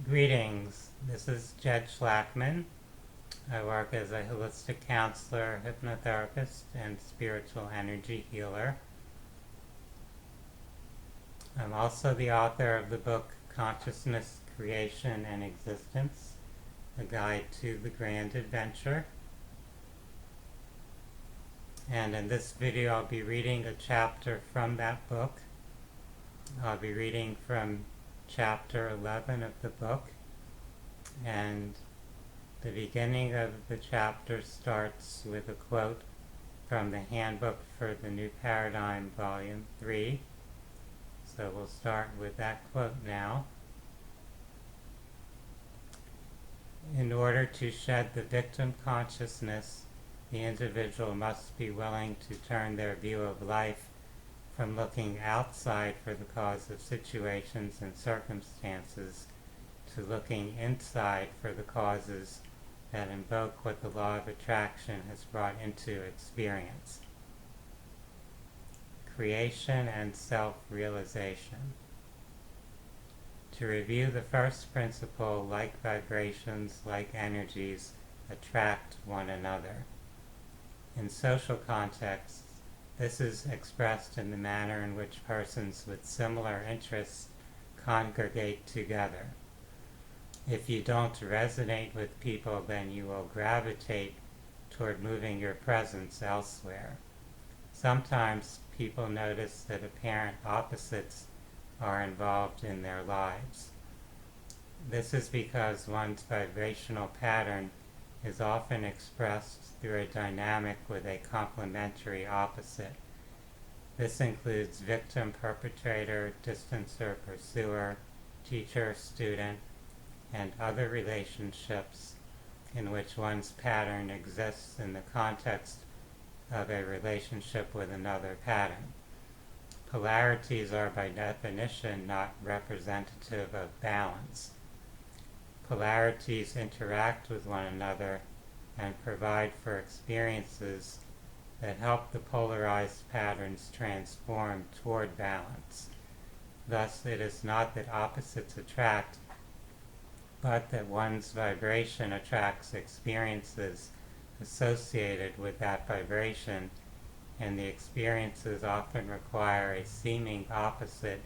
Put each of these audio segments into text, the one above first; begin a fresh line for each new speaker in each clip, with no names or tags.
Greetings, this is Jed Schlackman. I work as a holistic counselor, hypnotherapist, and spiritual energy healer. I'm also the author of the book Consciousness, Creation, and Existence, A Guide to the Grand Adventure. And in this video I'll be reading a chapter from that book. I'll be reading from chapter 11 of the book, and the beginning of the chapter starts with a quote from the Handbook for the New Paradigm, Volume 3. So we'll start with that quote now. In order to shed the victim consciousness, the individual must be willing to turn their view of life from looking outside for the cause of situations and circumstances to looking inside for the causes that invoke what the law of attraction has brought into experience. Creation and self-realization. To review the first principle, like vibrations, like energies, attract one another. In social contexts, this is expressed in the manner in which persons with similar interests congregate together. If you don't resonate with people, then you will gravitate toward moving your presence elsewhere. Sometimes people notice that apparent opposites are involved in their lives. This is because one's vibrational pattern is often expressed through a dynamic with a complementary opposite. This includes victim, perpetrator, distancer, pursuer, teacher, student, and other relationships in which one's pattern exists in the context of a relationship with another pattern. Polarities are by definition not representative of balance. Polarities interact with one another and provide for experiences that help the polarized patterns transform toward balance. Thus, it is not that opposites attract, but that one's vibration attracts experiences associated with that vibration, and the experiences often require a seeming opposite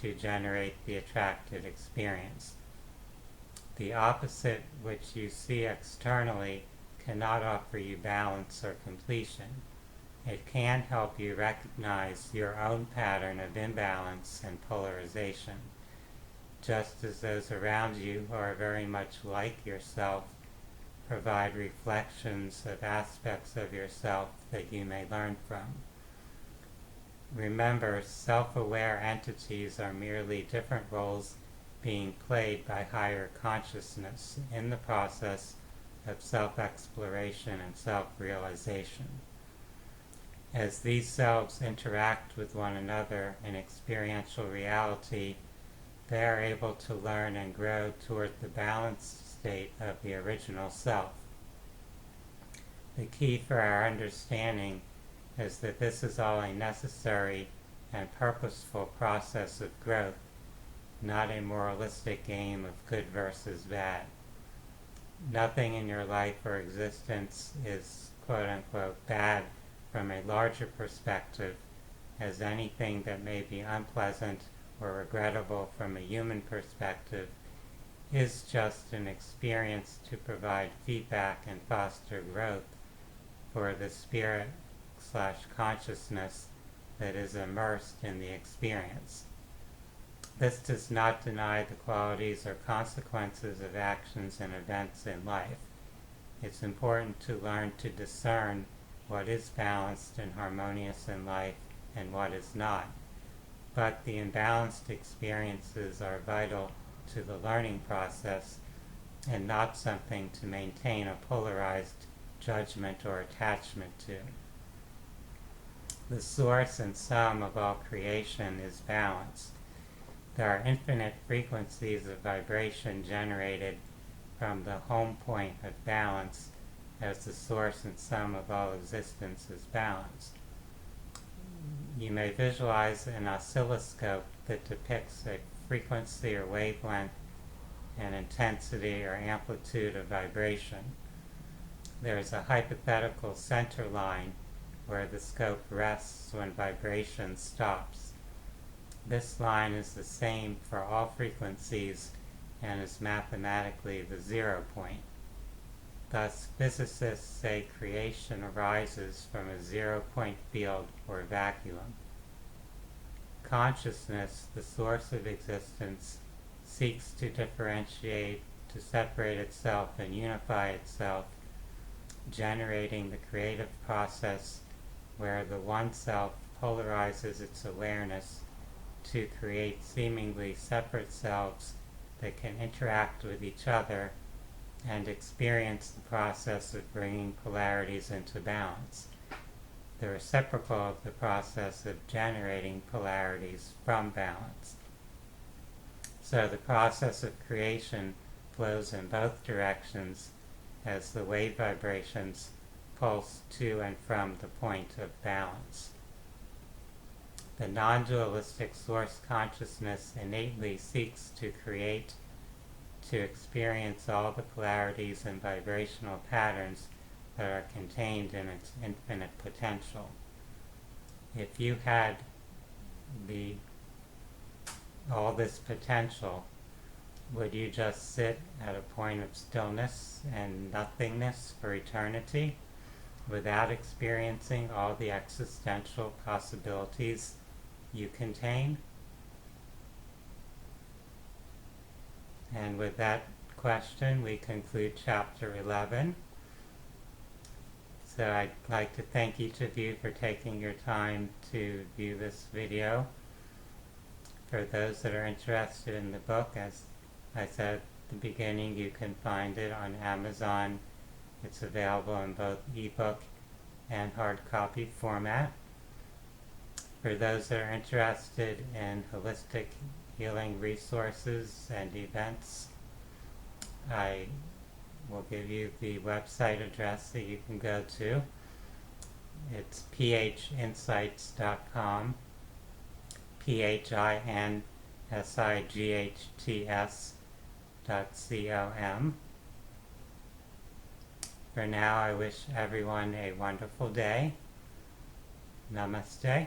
to generate the attracted experience. The opposite which you see externally cannot offer you balance or completion. It can help you recognize your own pattern of imbalance and polarization, just as those around you who are very much like yourself provide reflections of aspects of yourself that you may learn from. Remember, self-aware entities are merely different roles being played by higher consciousness in the process of self-exploration and self-realization. As these selves interact with one another in experiential reality, they are able to learn and grow toward the balanced state of the original self. The key for our understanding is that this is all a necessary and purposeful process of growth, not a moralistic game of good versus bad. Nothing in your life or existence is quote-unquote bad from a larger perspective, as anything that may be unpleasant or regrettable from a human perspective is just an experience to provide feedback and foster growth for the spirit/consciousness that is immersed in the experience. This does not deny the qualities or consequences of actions and events in life. It's important to learn to discern what is balanced and harmonious in life and what is not. But the imbalanced experiences are vital to the learning process and not something to maintain a polarized judgment or attachment to. The source and sum of all creation is balance. There are infinite frequencies of vibration generated from the home point of balance, as the source and sum of all existence is balance. You may visualize an oscilloscope that depicts a frequency or wavelength and intensity or amplitude of vibration. There is a hypothetical center line where the scope rests when vibration stops. This line is the same for all frequencies and is mathematically the 0 point. Thus, physicists say creation arises from a 0 point field or vacuum. Consciousness, the source of existence, seeks to differentiate, to separate itself and unify itself, generating the creative process where the one self polarizes its awareness to create seemingly separate selves that can interact with each other and experience the process of bringing polarities into balance, the reciprocal of the process of generating polarities from balance. So the process of creation flows in both directions as the wave vibrations pulse to and from the point of balance. The non-dualistic source consciousness innately seeks to create, to experience all the polarities and vibrational patterns that are contained in its infinite potential. If you had all this potential, would you just sit at a point of stillness and nothingness for eternity without experiencing all the existential possibilities you contain? And with that question, we conclude chapter 11. So I'd like to thank each of you for taking your time to view this video. For those that are interested in the book, as I said at the beginning, you can find it on Amazon. It's available in both ebook and hard copy format. For those that are interested in holistic healing resources and events, I will give you the website address that you can go to. It's phinsights.com, phinsights.com. For now, I wish everyone a wonderful day. Namaste.